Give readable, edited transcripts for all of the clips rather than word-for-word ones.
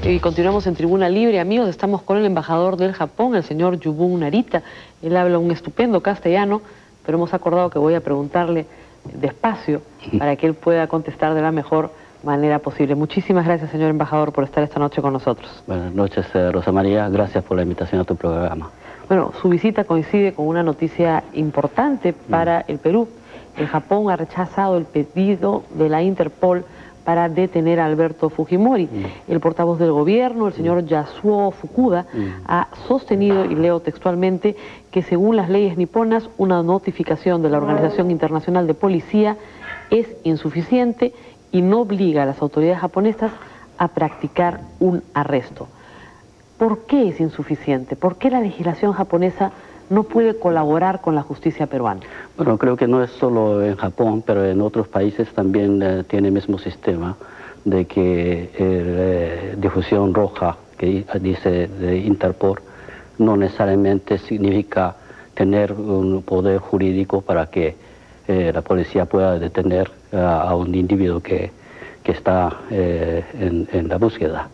Y continuamos en Tribuna Libre, amigos. Estamos con el embajador del Japón, el señor Yubun Narita. Él habla un estupendo castellano, pero hemos acordado que voy a preguntarle despacio para que él pueda contestar de la mejor manera posible. Muchísimas gracias, señor embajador, por estar esta noche con nosotros. Buenas noches, Rosa María. Gracias por la invitación a tu programa. Bueno, su visita coincide con una noticia importante para el Perú. El Japón ha rechazado el pedido de la Interpol para detener a Alberto Fujimori. El portavoz del gobierno, el señor Yasuo Fukuda, ha sostenido, y leo textualmente, que según las leyes niponas, una notificación de la Organización Internacional de Policía es insuficiente y no obliga a las autoridades japonesas a practicar un arresto. ¿Por qué es insuficiente? ¿Por qué la legislación japonesa no puede colaborar con la justicia peruana? Bueno, creo que no es solo en Japón, pero en otros países también tiene el mismo sistema de que difusión roja que dice de Interpol no necesariamente significa tener un poder jurídico para que la policía pueda detener a un individuo que está en la búsqueda.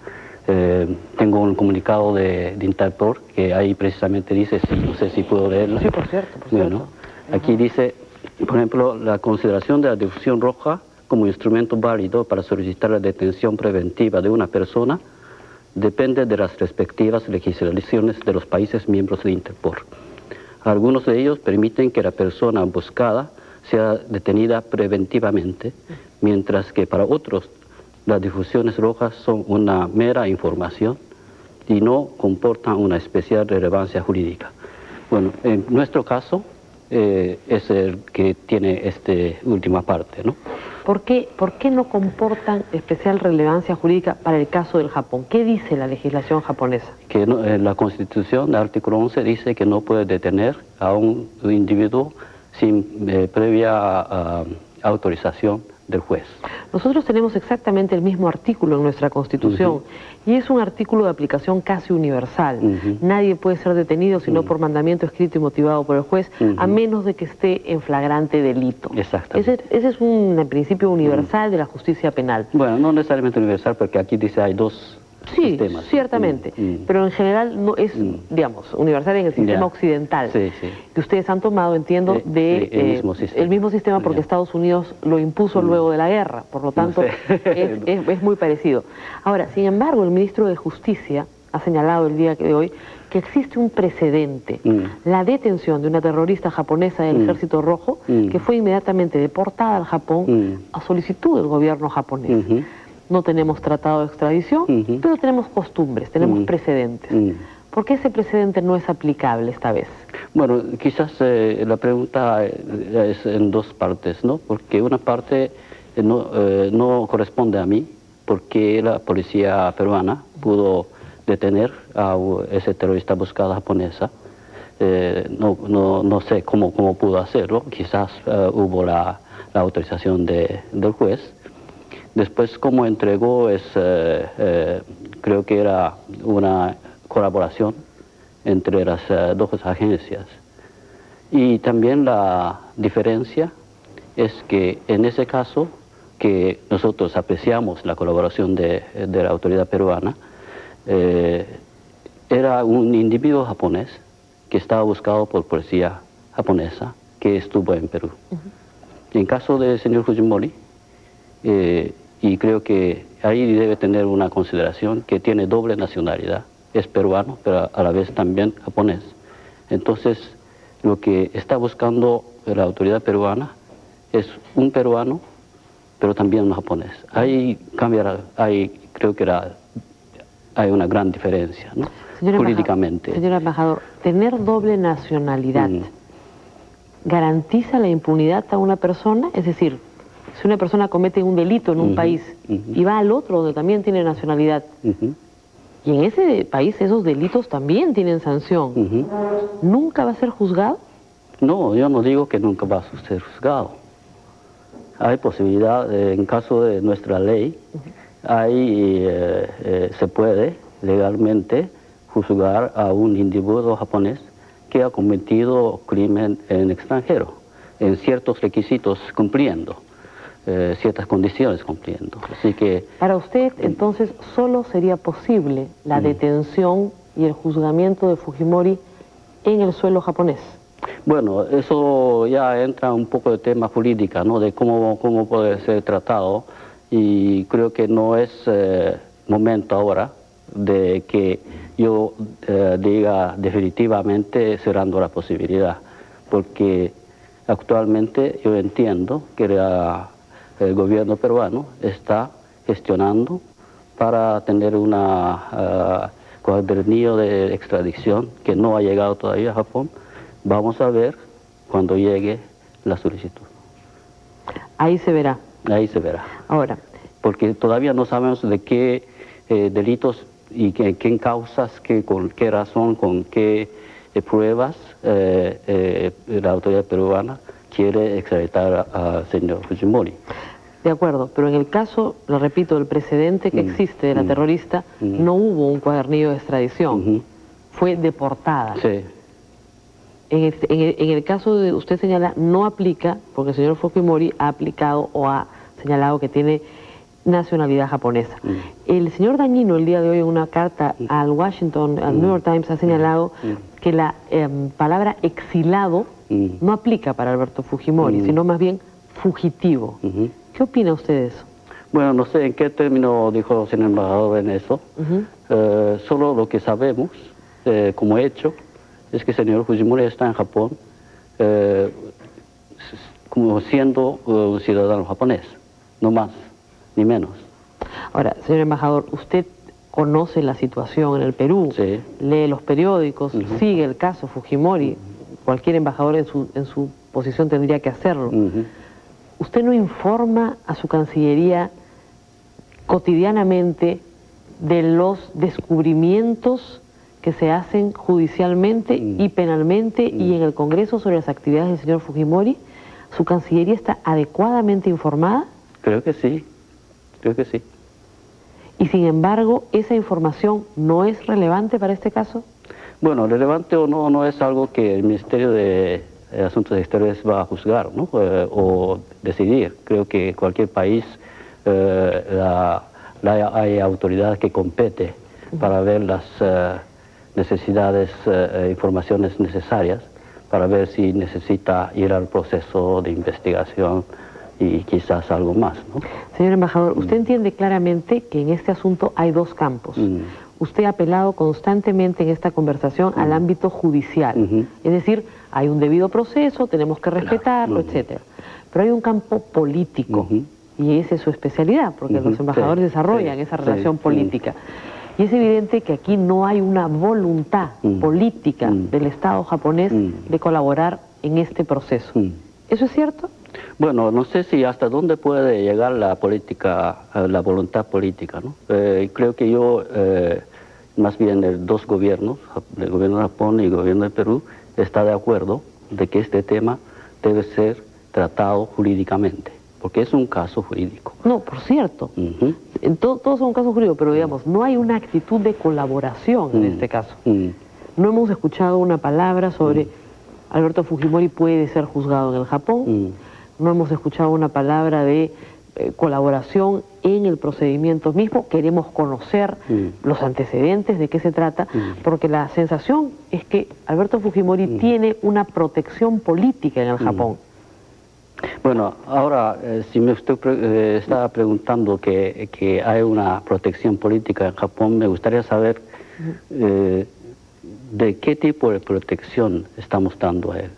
Tengo un comunicado de Interpol que ahí precisamente dice, no sé si puedo leerlo. Sí, por cierto. Bueno, aquí dice, por ejemplo, la consideración de la difusión roja como instrumento válido para solicitar la detención preventiva de una persona depende de las respectivas legislaciones de los países miembros de Interpol. Algunos de ellos permiten que la persona buscada sea detenida preventivamente, mientras que para otros las difusiones rojas son una mera información y no comportan una especial relevancia jurídica. Bueno, en nuestro caso es el que tiene esta última parte, ¿no? ¿Por qué no comportan especial relevancia jurídica para el caso del Japón? ¿Qué dice la legislación japonesa? Que no, en la Constitución, el artículo 11, dice que no puede detener a un individuo sin previa autorización del juez. Nosotros tenemos exactamente el mismo artículo en nuestra Constitución y es un artículo de aplicación casi universal. Nadie puede ser detenido sino por mandamiento escrito y motivado por el juez, a menos de que esté en flagrante delito. Exactamente. Ese es un principio universal de la justicia penal. Bueno, no necesariamente universal, porque aquí dice hay dos sistemas. Ciertamente, pero en general no es, digamos, universal en el sistema occidental, que ustedes han tomado, entiendo, el mismo sistema porque Estados Unidos lo impuso luego de la guerra, por lo tanto es muy parecido. Ahora, sin embargo, el ministro de Justicia ha señalado el día de hoy que existe un precedente, la detención de una terrorista japonesa del Ejército Rojo, que fue inmediatamente deportada al Japón a solicitud del gobierno japonés. No tenemos tratado de extradición, pero tenemos costumbres, tenemos precedentes. ¿Por qué ese precedente no es aplicable esta vez? Bueno, quizás la pregunta es en dos partes, ¿no? Porque una parte no corresponde a mí, porque la policía peruana pudo detener a ese terrorista buscada japonesa. No sé cómo pudo hacerlo, quizás hubo la autorización del juez. Después, como entregó, creo que era una colaboración entre las dos agencias. Y también la diferencia es que en ese caso, que nosotros apreciamos la colaboración de la autoridad peruana, era un individuo japonés que estaba buscado por policía japonesa que estuvo en Perú. En caso del señor Fujimori, y creo que ahí debe tener una consideración que tiene doble nacionalidad, es peruano, pero a la vez también japonés. Entonces, lo que está buscando la autoridad peruana es un peruano, pero también un japonés. Ahí creo que hay una gran diferencia, ¿no? Políticamente. Señor embajador, tener doble nacionalidad garantiza la impunidad a una persona, es decir, si una persona comete un delito en un país y va al otro donde también tiene nacionalidad, y en ese país esos delitos también tienen sanción, ¿nunca va a ser juzgado? No, yo no digo que nunca va a ser juzgado. Hay posibilidad, en caso de nuestra ley, se puede legalmente juzgar a un individuo japonés que ha cometido crimen en extranjero, en ciertos requisitos cumpliendo. ciertas condiciones cumpliendo. Así que... Para usted, entonces, solo sería posible la detención y el juzgamiento de Fujimori en el suelo japonés. Bueno, eso ya entra un poco de tema política, ¿no? De cómo puede ser tratado, y creo que no es momento ahora de que yo diga definitivamente cerrando la posibilidad, porque actualmente yo entiendo que el gobierno peruano está gestionando para tener una cuadernillo de extradición que no ha llegado todavía a Japón. Vamos a ver cuando llegue la solicitud. Ahí se verá. Ahí se verá. Ahora. Porque todavía no sabemos de qué delitos y qué causas, con qué razón, con qué pruebas la autoridad peruana quiere extraditar al señor Fujimori. De acuerdo, pero en el caso, lo repito, del precedente que existe de la terrorista, no hubo un cuadernillo de extradición, fue deportada. Sí. En el caso de usted señala, no aplica, porque el señor Fujimori ha aplicado o ha señalado que tiene nacionalidad japonesa. El señor Dañino, el día de hoy, en una carta al Washington, al New York Times, ha señalado que la palabra exilado no aplica para Alberto Fujimori, sino más bien fugitivo. ¿Qué opina usted de eso? Bueno, no sé en qué término dijo el señor embajador en eso. Solo lo que sabemos como hecho es que el señor Fujimori está en Japón como siendo un ciudadano japonés, no más ni menos. Ahora, señor embajador, usted conoce la situación en el Perú, sí, lee los periódicos, sigue el caso Fujimori, cualquier embajador en su posición tendría que hacerlo. ¿Usted no informa a su Cancillería cotidianamente de los descubrimientos que se hacen judicialmente y penalmente y en el Congreso sobre las actividades del señor Fujimori? ¿Su Cancillería está adecuadamente informada? Creo que sí, creo que sí. ¿Y sin embargo, esa información no es relevante para este caso? Bueno, relevante o no, no es algo que el Ministerio de Asuntos Exteriores va a juzgar, ¿no? O decidir. Creo que cualquier país hay autoridad que compete para ver las necesidades, informaciones necesarias, para ver si necesita ir al proceso de investigación y quizás algo más, ¿no? Señor embajador, usted entiende claramente que en este asunto hay dos campos. Usted ha apelado constantemente en esta conversación al ámbito judicial. Es decir, hay un debido proceso, tenemos que respetarlo, etcétera. Pero hay un campo político, y esa es su especialidad, porque los embajadores desarrollan esa relación política. Y es evidente que aquí no hay una voluntad política del Estado japonés de colaborar en este proceso. ¿Eso es cierto? Bueno, no sé si hasta dónde puede llegar la política, la voluntad política, ¿no? Creo que yo, más bien el dos gobiernos, el gobierno de Japón y el gobierno de Perú, está de acuerdo de que este tema debe ser tratado jurídicamente, porque es un caso jurídico. No, por cierto, todos son un caso jurídico, pero digamos, no hay una actitud de colaboración en este caso. No hemos escuchado una palabra sobre Alberto Fujimori puede ser juzgado en el Japón, no hemos escuchado una palabra de colaboración en el procedimiento mismo. Queremos conocer los antecedentes, de qué se trata, porque la sensación es que Alberto Fujimori tiene una protección política en el Japón. Bueno, ahora, si me estaba preguntando que hay una protección política en Japón, me gustaría saber de qué tipo de protección estamos dando a él.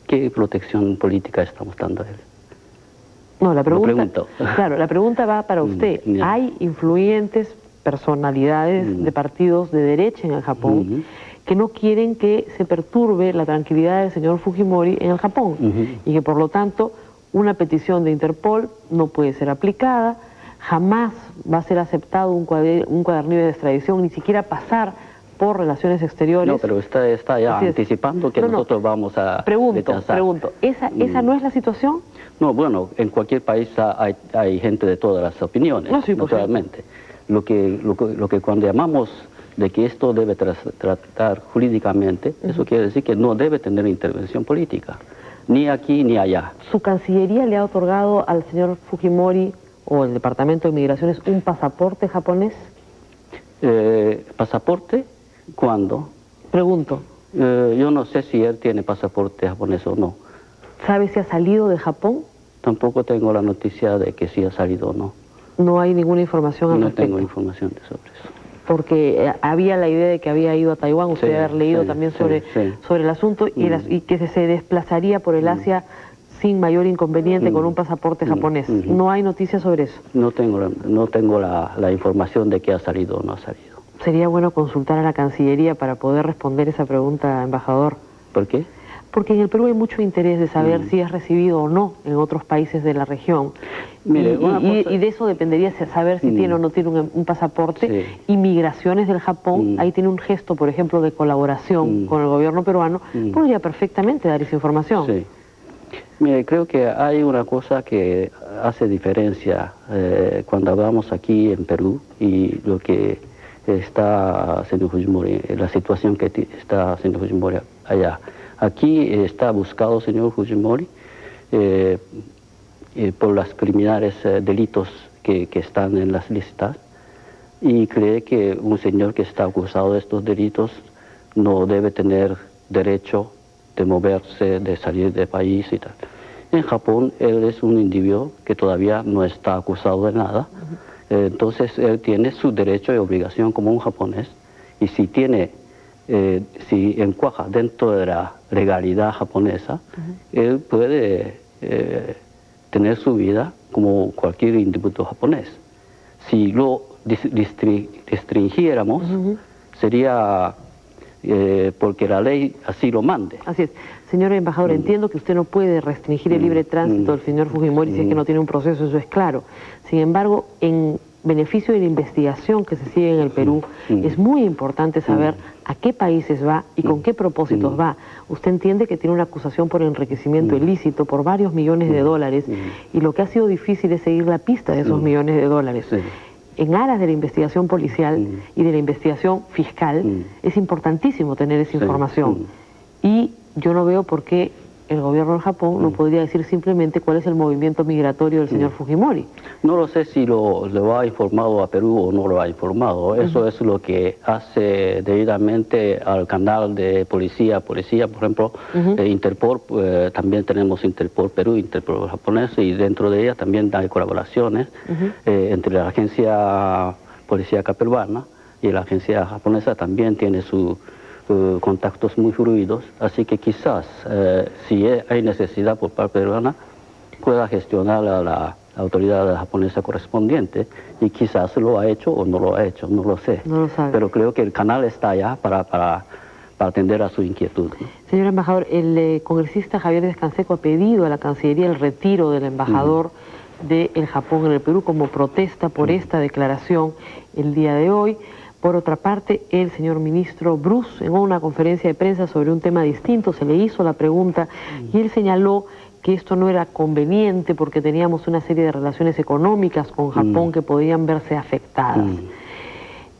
¿Qué protección política estamos dando a él? No, la pregunta, claro, la pregunta va para usted. Hay influyentes personalidades de partidos de derecha en el Japón que no quieren que se perturbe la tranquilidad del señor Fujimori en el Japón y que por lo tanto una petición de Interpol no puede ser aplicada, jamás va a ser aceptado un cuadernillo de extradición, ni siquiera pasar por Relaciones Exteriores. No, pero está ya anticipando que nosotros vamos a rechazar. Pregunto, ¿esa no es la situación? No, bueno, en cualquier país hay gente de todas las opiniones, naturalmente. Lo que cuando llamamos de que esto debe tratar jurídicamente, eso quiere decir que no debe tener intervención política. ni aquí ni allá. ¿Su Cancillería le ha otorgado al señor Fujimori o el Departamento de Migraciones un pasaporte japonés? ¿Pasaporte? ¿Cuándo? Pregunto. Yo no sé si él tiene pasaporte japonés o no. ¿Sabe si ha salido de Japón? Tampoco tengo la noticia de que si ha salido o no. ¿No hay ninguna información al respecto? No tengo información sobre eso. Porque había la idea de que había ido a Taiwán, usted debe haber leído también sobre el asunto, y que se desplazaría por el Asia sin mayor inconveniente con un pasaporte japonés. ¿No hay noticias sobre eso? No tengo la información de que ha salido o no ha salido. Sería bueno consultar a la Cancillería para poder responder esa pregunta, embajador. ¿Por qué? Porque en el Perú hay mucho interés de saber si es recibido o no en otros países de la región. Mire, y de eso dependería saber si tiene o no tiene un pasaporte. Y Migraciones del Japón, ahí tiene un gesto, por ejemplo, de colaboración con el gobierno peruano, podría perfectamente dar esa información. Sí. Mire, creo que hay una cosa que hace diferencia cuando hablamos aquí en Perú y lo que está haciendo Fujimori, la situación que está haciendo Fujimori allá. Aquí está buscado, señor Fujimori, por los criminales delitos que están en las listas, y cree que un señor que está acusado de estos delitos no debe tener derecho de moverse, de salir del país y tal. En Japón, él es un individuo que todavía no está acusado de nada, entonces él tiene su derecho y obligación como un japonés, y si encuaja dentro de la legalidad japonesa, él puede tener su vida como cualquier individuo japonés. Si lo restringiéramos, sería porque la ley así lo mande. Así es. Señor embajador, entiendo que usted no puede restringir el libre tránsito del señor Fujimori si es que no tiene un proceso, eso es claro. Sin embargo, en beneficio de la investigación que se sigue en el Perú, es muy importante saber a qué países va y con qué propósitos va. Usted entiende que tiene una acusación por enriquecimiento ilícito por varios millones de dólares, y lo que ha sido difícil es seguir la pista de esos millones de dólares. En aras de la investigación policial y de la investigación fiscal, es importantísimo tener esa información. Y yo no veo por qué el gobierno de Japón no podría decir simplemente cuál es el movimiento migratorio del señor Fujimori. No lo sé si lo ha informado a Perú o no lo ha informado. Eso es lo que hace debidamente al canal de policía, por ejemplo, Interpol. También tenemos Interpol Perú, Interpol japonés, y dentro de ella también hay colaboraciones entre la agencia policíaca peruana y la agencia japonesa. También tiene sus contactos muy fluidos, así que quizás si hay necesidad por parte peruana pueda gestionar a la autoridad japonesa correspondiente, y quizás lo ha hecho o no lo ha hecho, no lo sé. No lo sabe. Pero creo que el canal está allá para atender a su inquietud, ¿no? Señor embajador, el congresista Javier Descanseco ha pedido a la Cancillería el retiro del embajador del Japón en el Perú como protesta por esta declaración el día de hoy. Por otra parte, el señor ministro Bruce, en una conferencia de prensa sobre un tema distinto, se le hizo la pregunta y él señaló que esto no era conveniente porque teníamos una serie de relaciones económicas con Japón que podían verse afectadas.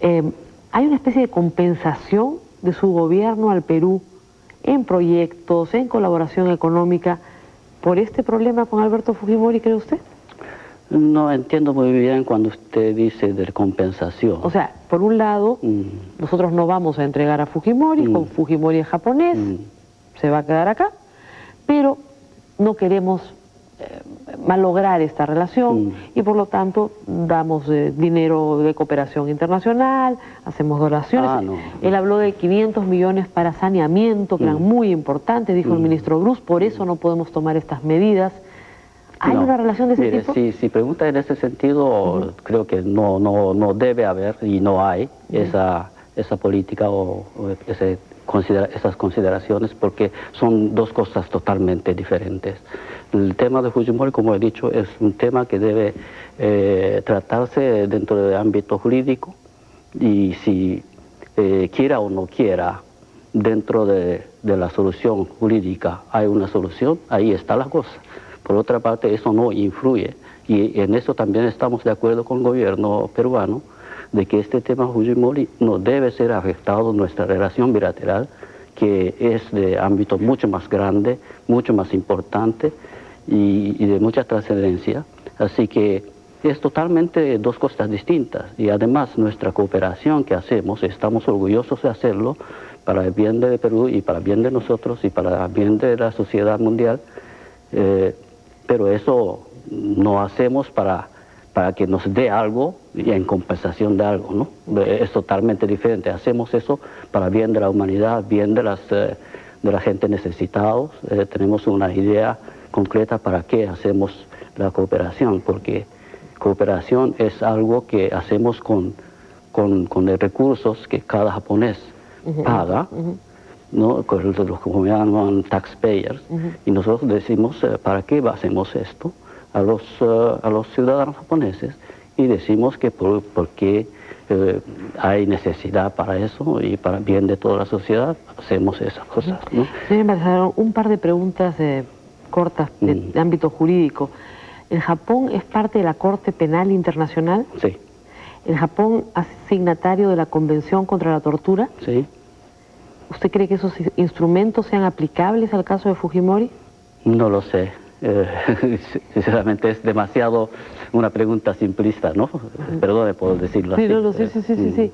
¿Hay una especie de compensación de su gobierno al Perú en proyectos, en colaboración económica, por este problema con Alberto Fujimori, cree usted? No entiendo muy bien cuando usted dice de compensación. O sea, por un lado, nosotros no vamos a entregar a Fujimori, con Fujimori es japonés, se va a quedar acá, pero no queremos malograr esta relación y por lo tanto damos dinero de cooperación internacional, hacemos donaciones. Él habló de 500 millones para saneamiento, que eran muy importantes, dijo el ministro Bruce, por eso no podemos tomar estas medidas. ¿Hay una relación de ese tipo? Si pregunta en ese sentido, creo que no debe haber y no hay esa política o esas consideraciones, porque son dos cosas totalmente diferentes. El tema de Fujimori, como he dicho, es un tema que debe tratarse dentro del ámbito jurídico, y si quiera o no quiera, dentro de la solución jurídica hay una solución, ahí está la cosa. Por otra parte, eso no influye, y en eso también estamos de acuerdo con el gobierno peruano, de que este tema Fujimori no debe ser afectado en nuestra relación bilateral, que es de ámbito mucho más grande, mucho más importante y de mucha trascendencia. Así que es totalmente dos cosas distintas. Y además nuestra cooperación que hacemos, estamos orgullosos de hacerlo para el bien de Perú y para el bien de nosotros y para el bien de la sociedad mundial. Pero eso no hacemos para que nos dé algo y en compensación de algo, ¿no? Es totalmente diferente. Hacemos eso para el bien de la humanidad, bien de la gente necesitados. Tenemos una idea concreta para qué hacemos la cooperación, porque cooperación es algo que hacemos con los recursos que cada japonés paga, ¿no? Como llaman taxpayers, y nosotros decimos ¿para qué hacemos esto? A los ciudadanos japoneses, y decimos que porque hay necesidad para eso y para el bien de toda la sociedad hacemos esas cosas, ¿no? Señor embajador, un par de preguntas cortas de ámbito jurídico. ¿El Japón es parte de la Corte Penal Internacional? Sí. ¿El Japón es signatario de la Convención contra la Tortura? Sí. ¿Usted cree que esos instrumentos sean aplicables al caso de Fujimori? No lo sé. Sinceramente es demasiado una pregunta simplista, ¿no? Perdone por decirlo así. Sí.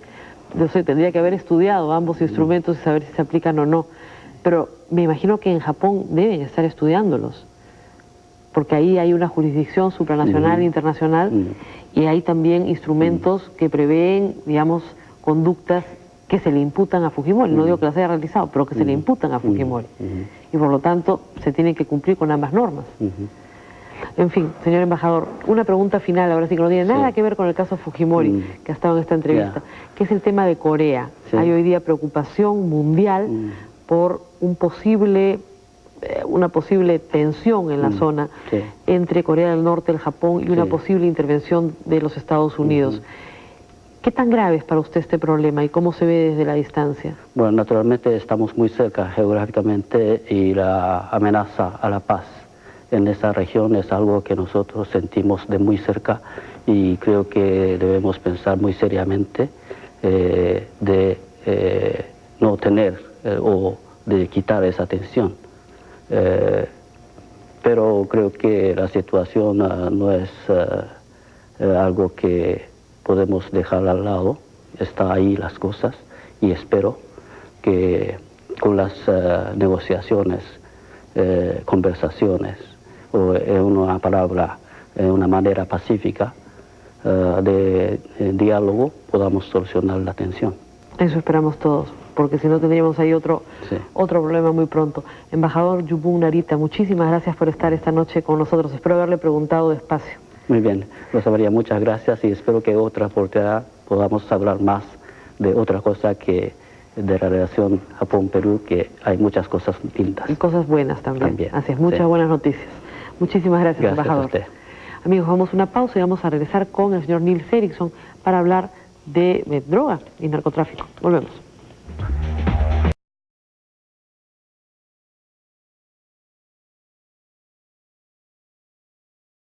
No sé, tendría que haber estudiado ambos instrumentos y saber si se aplican o no. Pero me imagino que en Japón deben estar estudiándolos, porque ahí hay una jurisdicción supranacional e internacional y hay también instrumentos que prevén, digamos, conductas que se le imputan a Fujimori. No digo que las haya realizado, pero que se le imputan a Fujimori. Y por lo tanto se tienen que cumplir con ambas normas. En fin, señor embajador, una pregunta final, ahora sí que no tiene nada que ver con el caso Fujimori, que ha estado en esta entrevista, que es el tema de Corea. Hay hoy día preocupación mundial por una posible tensión en la zona entre Corea del Norte, el Japón y una posible intervención de los Estados Unidos. ¿Qué tan grave es para usted este problema y cómo se ve desde la distancia? Bueno, naturalmente estamos muy cerca geográficamente y la amenaza a la paz en esa región es algo que nosotros sentimos de muy cerca y creo que debemos pensar muy seriamente de no tener o de quitar esa tensión. Pero creo que la situación no es algo que podemos dejar al lado. Está ahí las cosas y espero que con las negociaciones, conversaciones o en una palabra, en una manera pacífica de diálogo podamos solucionar la tensión. Eso esperamos todos, porque si no tendríamos ahí otro problema muy pronto. Embajador Yubun Narita, muchísimas gracias por estar esta noche con nosotros. Espero haberle preguntado despacio. Muy bien, Rosa María, muchas gracias y espero que otra oportunidad podamos hablar más de otra cosa que de la relación Japón-Perú, que hay muchas cosas distintas. Y cosas buenas también. Así es, muchas buenas noticias. Muchísimas gracias, embajador. Gracias a usted. Amigos, vamos a una pausa y vamos a regresar con el señor Nils Eriksson para hablar de droga y narcotráfico. Volvemos.